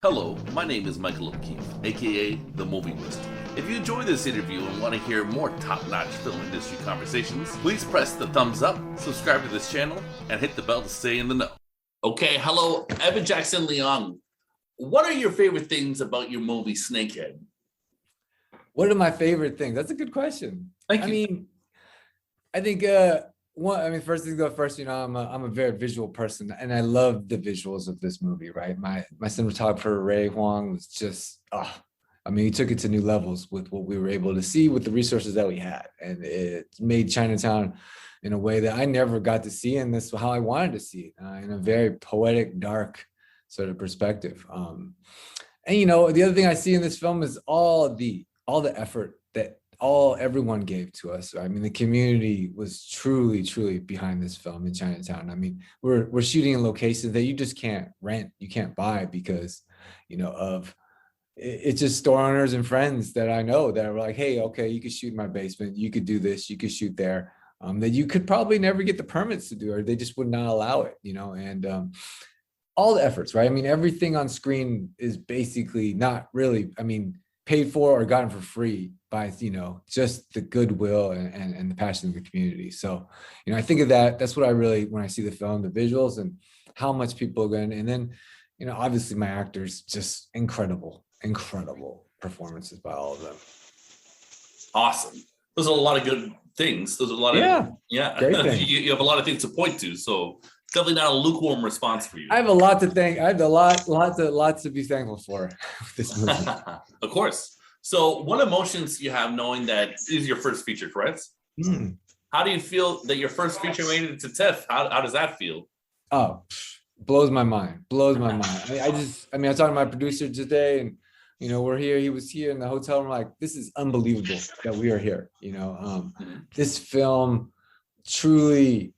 Hello, my name is Michael O'Keefe, aka The Movie Wizard. If you enjoy this interview and want to hear more top-notch film industry conversations, please press the thumbs up, subscribe to this channel, and hit the bell to stay in the know. Okay, hello, Evan Jackson Leong. What are your favorite things about your movie Snakehead? What are my favorite things? That's a good question. Thank you. I think first things go first, I'm a very visual person and I love the visuals of this movie, right? My cinematographer, Ray Huang, was just, he took it to new levels with what we were able to see with the resources that we had. And it made Chinatown in a way that I never got to see, and this is how I wanted to see it, in a very poetic, dark sort of perspective. The other thing I see in this film is all the effort that everyone gave to us. I mean, the community was truly behind this film in Chinatown. I mean, we're shooting in locations that you just can't rent, you can't buy because, of it's just store owners and friends that I know that were like, hey, okay, you could shoot in my basement, you could do this, you could shoot there, that you could probably never get the permits to do, or they just would not allow it, and all the efforts, right? I mean, everything on screen is basically not really, paid for or gotten for free by, just the goodwill and the passion of the community. So, I think of that. That's what I really, when I see the film, the visuals and how much people are going, and then, obviously my actors, just incredible performances by all of them. Awesome. Those are a lot of good things. Those are a lot of, great things. You have a lot of things to point to. So definitely not a lukewarm response for you. I have a lot to thank. I have lots to be thankful for with this movie. Of course. So what emotions do you have knowing that this is your first feature, correct? How do you feel that your first feature made it to TIFF? How does that feel? Oh, blows my mind. I talked to my producer today, and we're here. He was here in the hotel room. Like, this is unbelievable that we are here. This film truly,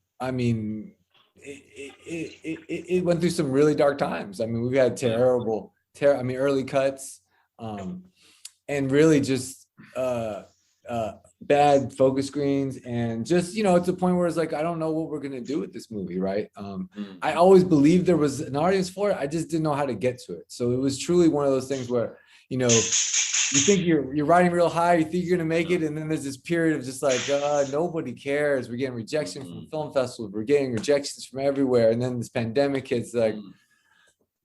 it went through some really dark times. I mean, we've had early cuts, and really just bad focus screens, and just, it's a point where it's like, I don't know what we're gonna do with this movie, right? I always believed there was an audience for it. I just didn't know how to get to it. So it was truly one of those things where, you think you're riding real high, you think you're gonna make it, and then there's this period of just like, nobody cares. We're getting rejection from film festivals, we're getting rejections from everywhere, and then this pandemic hits, like,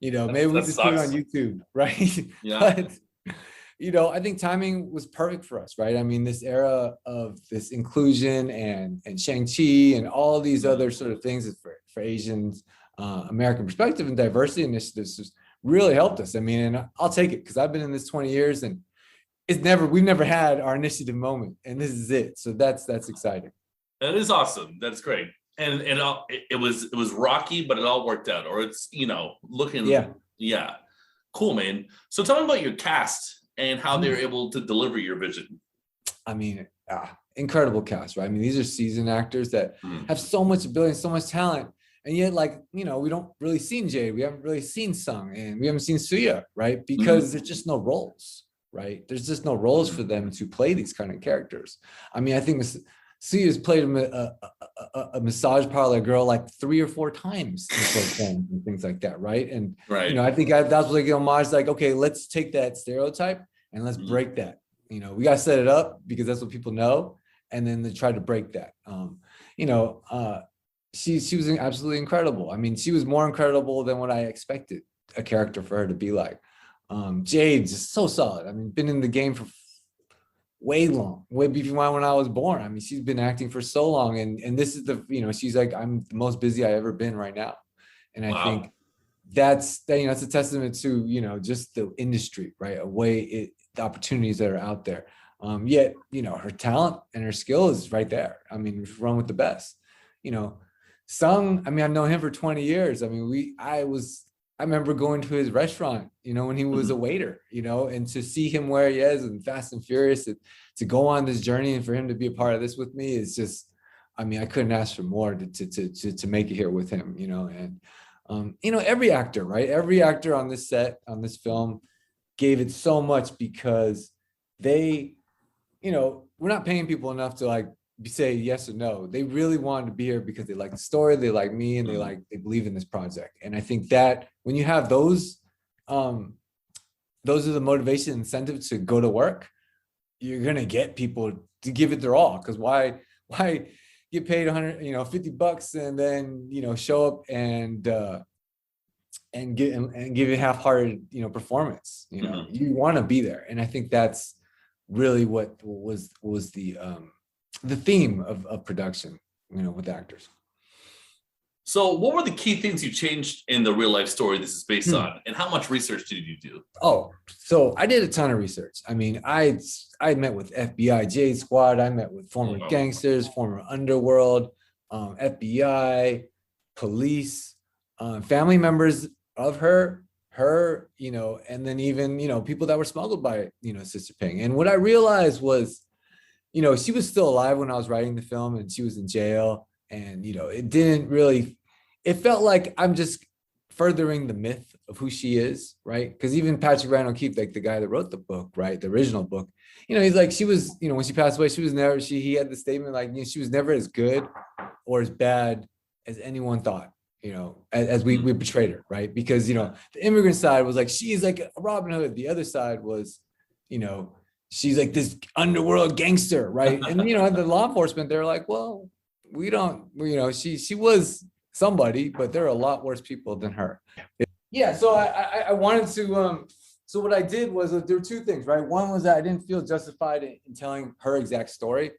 maybe we just put it on YouTube, right? Yeah. But I think timing was perfect for us, right? I mean, this era of this inclusion and Shang-Chi and all these other sort of things for Asians, American perspective and diversity initiatives just really helped us. I mean, and I'll take it because I've been in this 20 years and we've never had our initiative moment, and this is it. So that's exciting. That is awesome. That's great. And it was rocky, but it all worked out. Or it's looking. Yeah. Cool, man. So tell me about your cast and how they're able to deliver your vision. I mean, incredible cast, right? I mean, these are seasoned actors that have so much ability, so much talent. And yet, we don't really seen Jade. We haven't really seen Sung, and we haven't seen Suya, right? Because there's just no roles, right? There's just no roles for them to play these kind of characters. I mean, I think Suya's played a massage parlor girl like 3 or 4 times in short films and things like that, right? And I think that's like homage, like, okay, let's take that stereotype and let's break that. We gotta set it up because that's what people know, and then they try to break that. She was absolutely incredible. I mean, she was more incredible than what I expected a character for her to be like. Jade's just so solid. I mean, been in the game for way before when I was born. I mean, she's been acting for so long, and this is she's like, I'm the most busy I've ever been right now. And I think that's a testament to, just the industry, right? The opportunities that are out there. Yet, her talent and her skill is right there. I mean, run with the best. Sung, I've known him for 20 years. I mean, I remember going to his restaurant, when he was a waiter, and to see him where he is and Fast and Furious, to go on this journey and for him to be a part of this with me is just, I couldn't ask for more to make it here with him, and, every actor, right? Every actor on this set, on this film gave it so much because they, we're not paying people enough to like say yes or no. They really wanted to be here because they like the story, they like me, and they believe in this project. And I think that when you have those those are the motivation incentives to go to work, you're gonna get people to give it their all. Because why get paid 100, $50 and then show up and give it half-hearted performance. You want to be there, and I think that's really what was the theme of production, with actors. So what were the key things you changed in the real life story this is based on, and how much research did you do? Oh, so I did a ton of research. I mean, I met with FBI J Squad. I met with former gangsters, former underworld, FBI, police, family members of her, and then even, people that were smuggled by, Sister Ping. And what I realized was, she was still alive when I was writing the film, and she was in jail. And, it felt like I'm just furthering the myth of who she is, right? Because even Patrick Ryan O'Keefe, like the guy that wrote the book, right, the original book, he's like, she was, when she passed away, he had the statement like, she was never as good or as bad as anyone thought, as we portrayed her, right? Because, the immigrant side was like, she's like a Robin Hood. The other side was, she's like this underworld gangster, right? And, the law enforcement, they're like, well, we don't, she was somebody, but there are a lot worse people than her. Yeah, so I wanted to, so what I did was, there were two things, right? One was that I didn't feel justified in telling her exact story,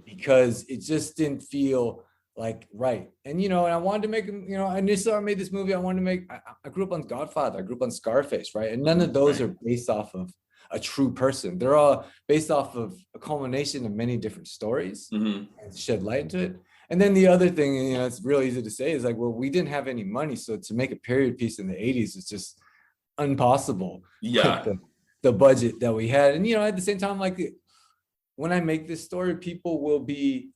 because it just didn't feel like right. And, and I wanted to make, initially I made this movie, I grew up on Godfather, I grew up on Scarface, right? And none of those are based off of a true person. They're all based off of a culmination of many different stories and shed light into it. And then the other thing, it's real easy to say, is like, well, we didn't have any money. So to make a period piece in the 80s is just impossible. Yeah. With the budget that we had. And, at the same time, like, when I make this story, people will be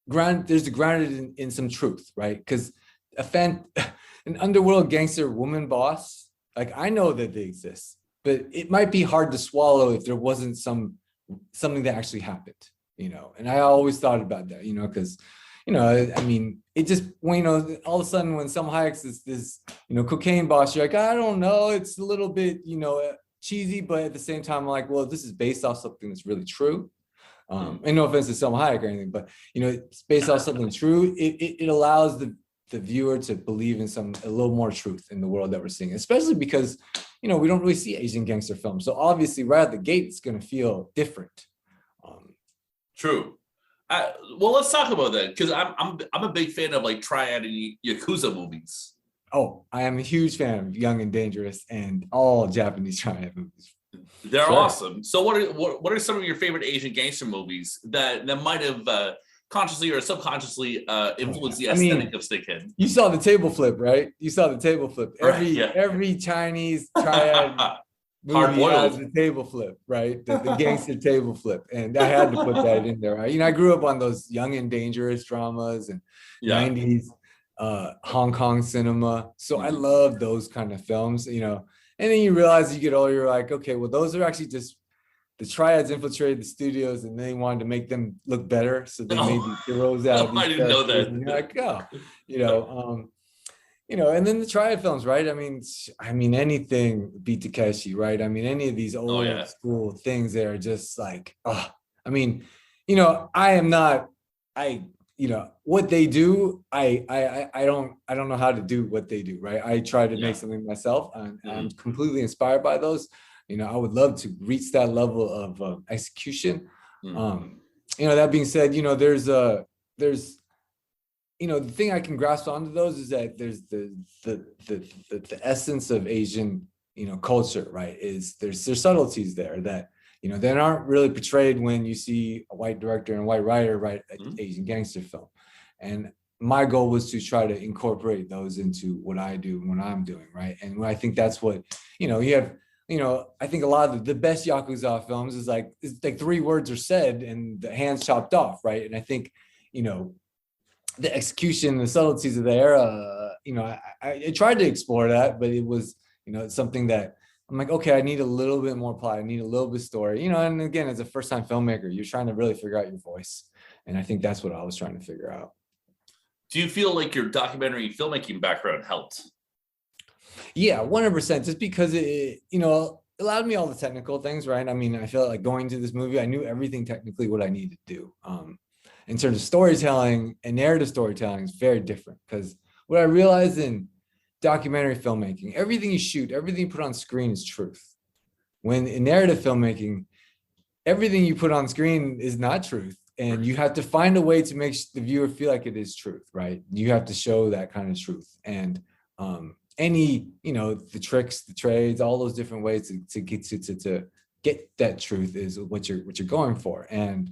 grounded in some truth, right? Because an underworld gangster woman boss, like, I know that they exist, but it might be hard to swallow if there wasn't something that actually happened, and I always thought about that, because, I mean, it just, when, all of a sudden when Selma Hayek's this, cocaine boss, you're like, I don't know, it's a little bit, cheesy, but at the same time, I'm like, well, this is based off something that's really true. And no offense to Selma Hayek or anything, but, it's based off something true. It allows the viewer to believe in a little more truth in the world that we're seeing, especially because, we don't really see Asian gangster films. So obviously right out the gate, it's going to feel different. True. Well, let's talk about that, because I'm a big fan of like Triad and Yakuza movies. Oh, I am a huge fan of Young and Dangerous and all Japanese Triad movies. They're awesome. So what are some of your favorite Asian gangster movies that might have consciously or subconsciously influenced the aesthetic of Snakehead? You saw the table flip, right? You saw the table flip. Every Chinese Triad movie has the table flip, right? The gangster table flip. And I had to put that in there, right? I grew up on those Young and Dangerous dramas and 90s Hong Kong cinema. So I love those kind of films, and then you realize you get older, you're like, okay, well, those are actually just the Triads infiltrated the studios and they wanted to make them look better. So they made these heroes out of these. I didn't know that. And you're like, and then the Triad films, right? I mean, anything beat Takeshi, right? I mean, any of these old school things that are just like, I mean, I am not, what they do, I don't know how to do what they do, right? I try to make something myself, and I'm completely inspired by those. I would love to reach that level of execution. That being said, there's the thing I can grasp onto those is that there's the essence of Asian, culture, right? There's subtleties there that, that aren't really portrayed when you see a white director and a white writer write an Asian gangster film. And my goal was to try to incorporate those into what I do and what I'm doing, right? And I think that's what, you have, I think a lot of the best Yakuza films is like 3 words are said and the hands chopped off, right? And I think, the execution, the subtleties of the era, I tried to explore that, but it was, it's something that I'm like, okay, I need a little bit more plot. I need a little bit of story, and again, as a first-time filmmaker, you're trying to really figure out your voice. And I think that's what I was trying to figure out. Do you feel like your documentary filmmaking background helped? Yeah, 100%. Just because it, allowed me all the technical things, right? I mean, I feel like going to this movie, I knew everything technically what I needed to do. In terms of storytelling and narrative storytelling is very different because what I realized in documentary filmmaking, everything you shoot, everything you put on screen is truth. When in narrative filmmaking, everything you put on screen is not truth. And you have to find a way to make the viewer feel like it is truth, right? You have to show that kind of truth. And any, the tricks, the trades, all those different ways to get to get that truth is what you're going for. And,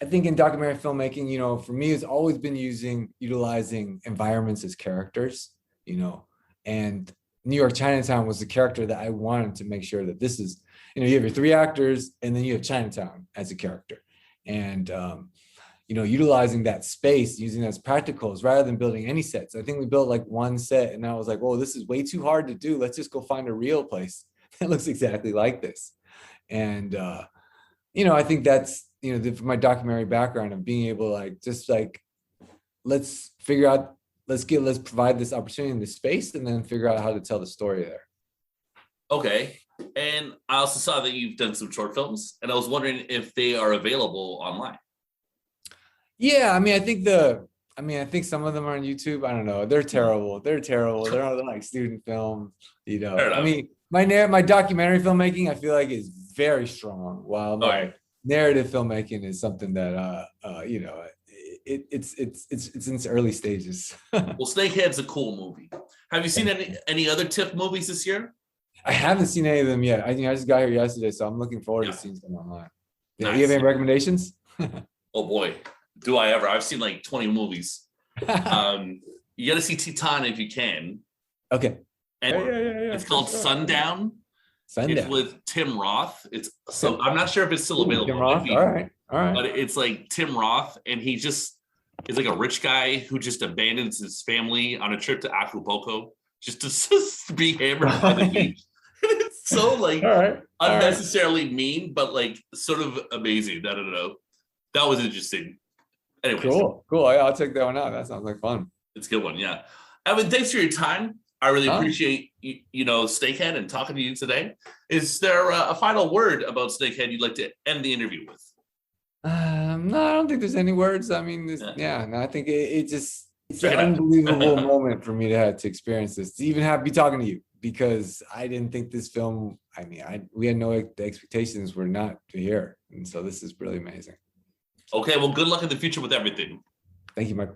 I think in documentary filmmaking, for me, it's always been utilizing environments as characters, and New York Chinatown was the character that I wanted to make sure that this is, you have your three actors and then you have Chinatown as a character. And, utilizing that space, using that as practicals rather than building any sets. I think we built like one set and I was like, oh, this is way too hard to do. Let's just go find a real place that looks exactly like this. And, I think that's, my documentary background of being able to let's figure out, let's provide this opportunity in this space and then figure out how to tell the story there. Okay. And I also saw that you've done some short films and I was wondering if they are available online. Yeah. I mean, I think some of them are on YouTube. I don't know. They're terrible. They're on like student film, I mean, my documentary filmmaking, I feel like is very strong while my narrative filmmaking is something that, it's in its early stages. Well, Snakehead's a cool movie. Have you seen any other TIFF movies this year? I haven't seen any of them yet. I just got here yesterday, so I'm looking forward to seeing them online. Yeah, nice. You have any recommendations? Oh boy, do I ever. I've seen like 20 movies. You got to see Titan if you can. Okay. And it's called Sundown. It's with Tim Roth. I'm not sure if it's still available. Tim Roth. All right. But it's like Tim Roth, and he just is like a rich guy who just abandons his family on a trip to Acapulco just to be hammered on the beach. It's so unnecessarily mean, but like sort of amazing. I don't know. That was interesting. Anyways. Cool. I'll check that one out. That sounds like fun. It's a good one. Yeah. Evan, thanks for your time. I really appreciate Snakehead and talking to you today. Is there a final word about Snakehead you'd like to end the interview with? No, I don't think there's any words. I mean, I think it's an unbelievable moment for me to have to experience this, to even be talking to you, because I didn't think this film, we had no expectations were not to hear. And so this is really amazing. Okay, well, good luck in the future with everything. Thank you, Mike.